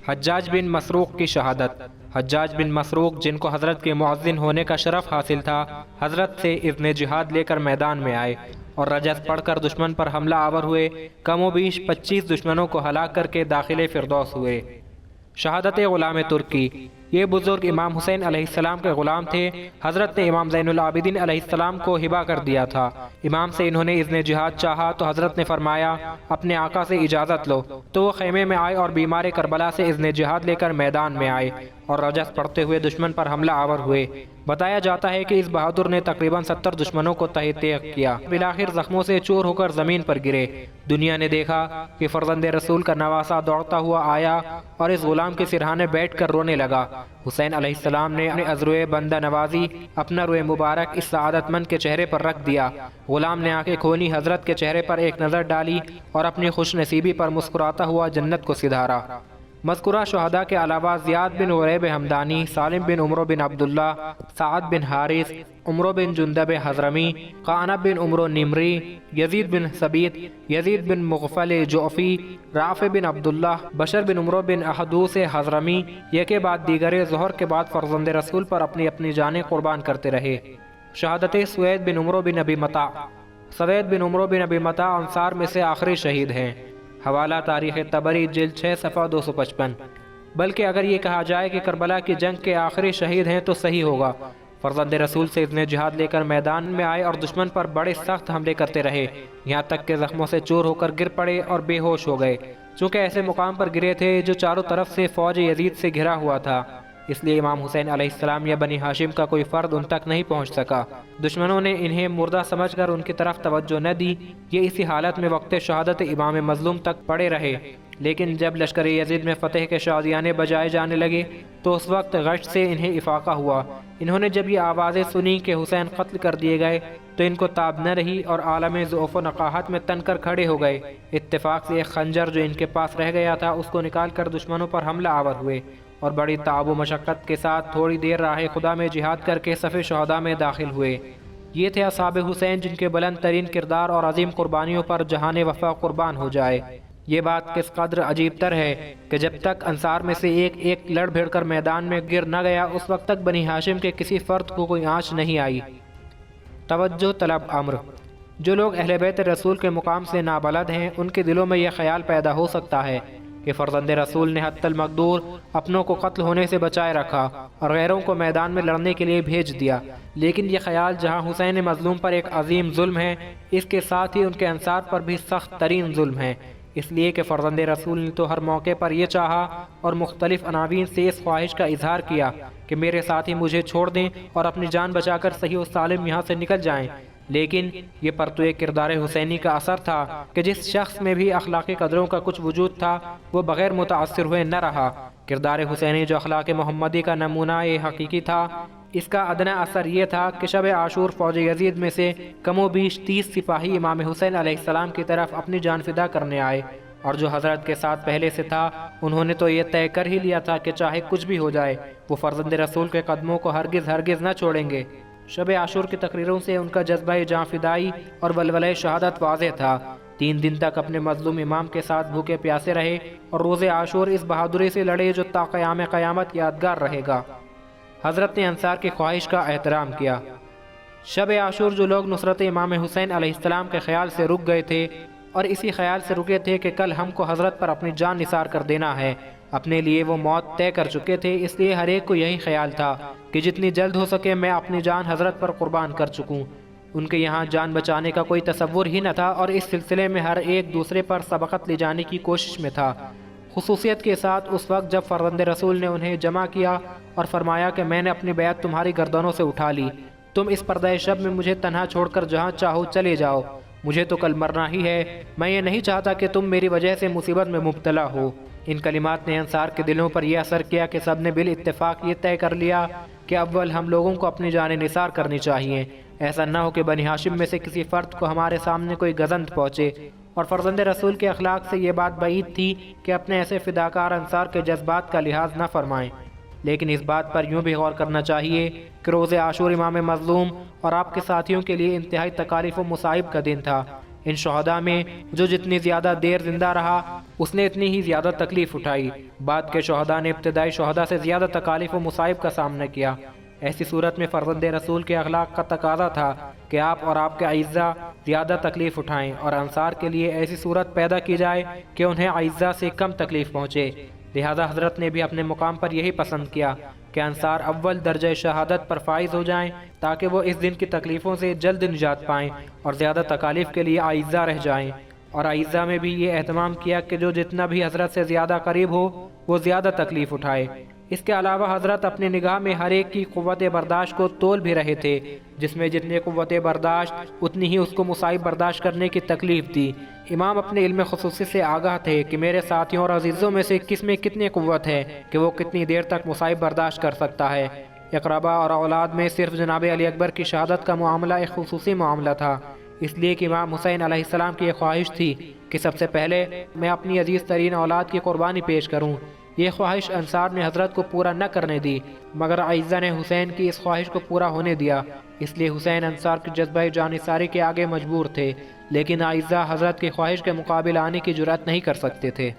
حجاج بن مسروق کی شہادت۔ حجاج بن مسروق، جن کو حضرت کے مؤذن ہونے کا شرف حاصل تھا، حضرت سے اذن جہاد لے کر میدان میں آئے اور رجز پڑھ کر دشمن پر حملہ آور ہوئے۔ کم و بیش 25 دشمنوں کو ہلاک کر کے داخل فردوس ہوئے۔ شہادت غلام ترکی۔ یہ بزرگ امام حسین علیہ السلام کے غلام تھے۔ حضرت نے امام زین العابدین علیہ السلام کو ہبہ کر دیا تھا۔ امام سے انہوں نے اذن جہاد چاہا تو حضرت نے فرمایا اپنے آقا سے اجازت لو، تو وہ خیمے میں آئے اور بیمار کربلا سے اذن جہاد لے کر میدان میں آئے اور رجز پڑھتے ہوئے دشمن پر حملہ آور ہوئے۔ بتایا جاتا ہے کہ اس بہادر نے تقریباً 70 دشمنوں کو تہہ تیغ کیا۔ بالآخر زخموں سے چور ہو کر زمین پر گرے۔ دنیا نے دیکھا کہ فرزند رسول کا نواسہ دوڑتا ہوا آیا اور اس غلام کے سرہانے بیٹھ کر رونے لگا۔ حسین علیہ السلام نے اپنے ازروئے بندہ نوازی اپنا روئے مبارک اس سعادت مند کے چہرے پر رکھ دیا۔ غلام نے آنکھیں کھولی، حضرت کے چہرے پر ایک نظر ڈالی اور اپنی خوش نصیبی پر مسکراتا ہوا جنت کو سدھارا۔ مذکورہ شہداء کے علاوہ زیاد بن غریب ہمدانی، سالم بن عمرو بن عبداللہ، سعد بن حارث، عمرو بن جندب حضرمی، قعنب بن عمرو نمری، یزید بن ثبیت، یزید بن مغفل جعفی، رافع بن عبداللہ، بشر بن عمرو بن احدوث حضرمی، یہ کے بعد دیگرے ظہر کے بعد فرزند رسول پر اپنی اپنی جانیں قربان کرتے رہے۔ شہادت سوید بن عمرو بن ابی متع۔ سوید بن عمرو بن ابی متع انصار میں سے آخری شہید ہیں۔ حوالہ تاریخ طبری جلد 6 صفحہ 255۔ بلکہ اگر یہ کہا جائے کہ کربلا کی جنگ کے آخری شہید ہیں تو صحیح ہوگا۔ فرزند رسول سے اذن جہاد لے کر میدان میں آئے اور دشمن پر بڑے سخت حملے کرتے رہے، یہاں تک کہ زخموں سے چور ہو کر گر پڑے اور بے ہوش ہو گئے۔ چونکہ ایسے مقام پر گرے تھے جو چاروں طرف سے فوج یزید سے گھرا ہوا تھا، اس لیے امام حسین علیہ السلام یا بنی ہاشم کا کوئی فرد ان تک نہیں پہنچ سکا۔ دشمنوں نے انہیں مردہ سمجھ کر ان کی طرف توجہ نہ دی۔ یہ اسی حالت میں وقت شہادت امام مظلوم تک پڑے رہے، لیکن جب لشکر یزید میں فتح کے شادیانے بجائے جانے لگے تو اس وقت غش سے انہیں افاقہ ہوا۔ انہوں نے جب یہ آوازیں سنی کہ حسین قتل کر دیے گئے تو ان کو تاب نہ رہی اور عالم ضعف و نقاہت میں تن کر کھڑے ہو گئے۔ اتفاق سے ایک خنجر جو ان کے پاس رہ گیا تھا اس کو نکال کر دشمنوں پر حملہ آور ہوئے اور بڑی تعب و مشقت کے ساتھ تھوڑی دیر راہ خدا میں جہاد کر کے صف شہداء میں داخل ہوئے۔ یہ تھے اصحاب حسین جن کے بلند ترین کردار اور عظیم قربانیوں پر جہان وفا قربان ہو جائے۔ یہ بات کس قدر عجیب تر ہے کہ جب تک انصار میں سے ایک ایک لڑ بھیڑ کر میدان میں گر نہ گیا اس وقت تک بنی ہاشم کے کسی فرد کو کوئی آنچ نہیں آئی۔ توجہ طلب امر۔ جو لوگ اہل بیت رسول کے مقام سے نابلد ہیں ان کے دلوں میں یہ خیال پیدا ہو سکتا ہے کہ فرزند رسول نے حتی المقدور اپنوں کو قتل ہونے سے بچائے رکھا اور غیروں کو میدان میں لڑنے کے لیے بھیج دیا، لیکن یہ خیال جہاں حسین مظلوم پر ایک عظیم ظلم ہے، اس کے ساتھ ہی ان کے انصار پر بھی سخت ترین ظلم ہے، اس لیے کہ فرزند رسول نے تو ہر موقع پر یہ چاہا اور مختلف عناوین سے اس خواہش کا اظہار کیا کہ میرے ساتھی مجھے چھوڑ دیں اور اپنی جان بچا کر صحیح و سالم یہاں سے نکل جائیں، لیکن یہ پرتوے کردار حسینی کا اثر تھا کہ جس شخص میں بھی اخلاقی قدروں کا کچھ وجود تھا وہ بغیر متاثر ہوئے نہ رہا۔ کردار حسینی جو اخلاق محمدی کا نمونہ حقیقی تھا، اس کا ادنی اثر یہ تھا کہ شب عاشور فوج یزید میں سے کم و بیش 30 سپاہی امام حسین علیہ السلام کی طرف اپنی جان فدا کرنے آئے، اور جو حضرت کے ساتھ پہلے سے تھا انہوں نے تو یہ طے کر ہی لیا تھا کہ چاہے کچھ بھی ہو جائے وہ فرزند رسول کے قدموں کو ہرگز ہرگز نہ چھوڑیں گے۔ شب عاشور کی تقریروں سے ان کا جذبہ جان فدائی اور ولولہ شہادت واضح تھا۔ 3 دن تک اپنے مظلوم امام کے ساتھ بھوکے پیاسے رہے اور روز عاشور اس بہادری سے لڑے جو تا قیام قیامت یادگار رہے گا۔ حضرت نے انصار کی خواہش کا احترام کیا۔ شب عاشور جو لوگ نصرت امام حسین علیہ السلام کے خیال سے رک گئے تھے اور اسی خیال سے رکے تھے کہ کل ہم کو حضرت پر اپنی جان نثار کر دینا ہے، اپنے لیے وہ موت طے کر چکے تھے، اس لیے ہر ایک کو یہی خیال تھا کہ جتنی جلد ہو سکے میں اپنی جان حضرت پر قربان کر چکوں۔ ان کے یہاں جان بچانے کا کوئی تصور ہی نہ تھا اور اس سلسلے میں ہر ایک دوسرے پر سبقت لے جانے کی کوشش میں تھا، خصوصیت کے ساتھ اس وقت جب فرزند رسول نے انہیں جمع کیا اور فرمایا کہ میں نے اپنی بیعت تمہاری گردنوں سے اٹھا لی، تم اس پردہ شب میں مجھے تنہا چھوڑ کر جہاں چاہو چلے جاؤ، مجھے تو کل مرنا ہی ہے، میں یہ نہیں چاہتا کہ تم میری وجہ سے مصیبت میں مبتلا ہو۔ ان کلمات نے انصار کے دلوں پر یہ اثر کیا کہ سب نے بالاتفاق یہ طے کر لیا کہ اول ہم لوگوں کو اپنی جانیں نثار کرنی چاہیے، ایسا نہ ہو کہ بنی ہاشم میں سے کسی فرد کو ہمارے سامنے کوئی گزند پہنچے۔ اور فرزند رسول کے اخلاق سے یہ بات بعید تھی کہ اپنے ایسے فداکار انصار کے جذبات کا لحاظ نہ فرمائیں، لیکن اس بات پر یوں بھی غور کرنا چاہیے کہ روز عاشور امام مظلوم اور آپ کے ساتھیوں کے لیے انتہائی تکالیف و مصائب کا دن تھا، ان شہداء میں جو جتنی زیادہ دیر زندہ رہا اس نے اتنی ہی زیادہ تکلیف اٹھائی۔ بعد کے شہداء نے ابتدائی شہداء سے زیادہ تکالیف و مصائب کا سامنا کیا۔ ایسی صورت میں فرزند رسول کے اخلاق کا تقاضا تھا کہ آپ اور آپ کے اعزاء زیادہ تکلیف اٹھائیں، اور انصار کے لیے ایسی صورت پیدا کی جائے کہ انہیں اعزاء سے کم تکلیف پہنچے۔ لہذا حضرت نے بھی اپنے مقام پر یہی پسند کیا کہ انصار اول درجہ شہادت پر فائز ہو جائیں تاکہ وہ اس دن کی تکلیفوں سے جلد نجات پائیں اور زیادہ تکالیف کے لیے اعزاء رہ جائیں۔ اور اعزاء میں بھی یہ اہتمام کیا کہ جو جتنا بھی حضرت سے زیادہ قریب ہو وہ زیادہ تکلیف اٹھائے۔ اس کے علاوہ حضرت اپنی نگاہ میں ہر ایک کی قوت برداشت کو تول بھی رہے تھے، جس میں جتنی قوت برداشت اتنی ہی اس کو مصائب برداشت کرنے کی تکلیف دی۔ امام اپنے علم خصوصی سے آگاہ تھے کہ میرے ساتھیوں اور عزیزوں میں سے کس میں کتنی قوت ہے کہ وہ کتنی دیر تک مصائب برداشت کر سکتا ہے۔ اقربا اور اولاد میں صرف جناب علی اکبر کی شہادت کا معاملہ ایک خصوصی معاملہ تھا، اس لیے کہ امام حسین علیہ السلام کی ایک خواہش تھی کہ سب سے پہلے میں اپنی عزیز ترین اولاد کی قربانی پیش کروں۔ یہ خواہش انصار نے حضرت کو پورا نہ کرنے دی، مگر اعزاء نے حسین کی اس خواہش کو پورا ہونے دیا۔ اس لیے حسین انصار کی جذبہ جانثاری کے آگے مجبور تھے، لیکن اعزاء حضرت کی خواہش کے مقابل آنے کی جرأت نہیں کر سکتے تھے۔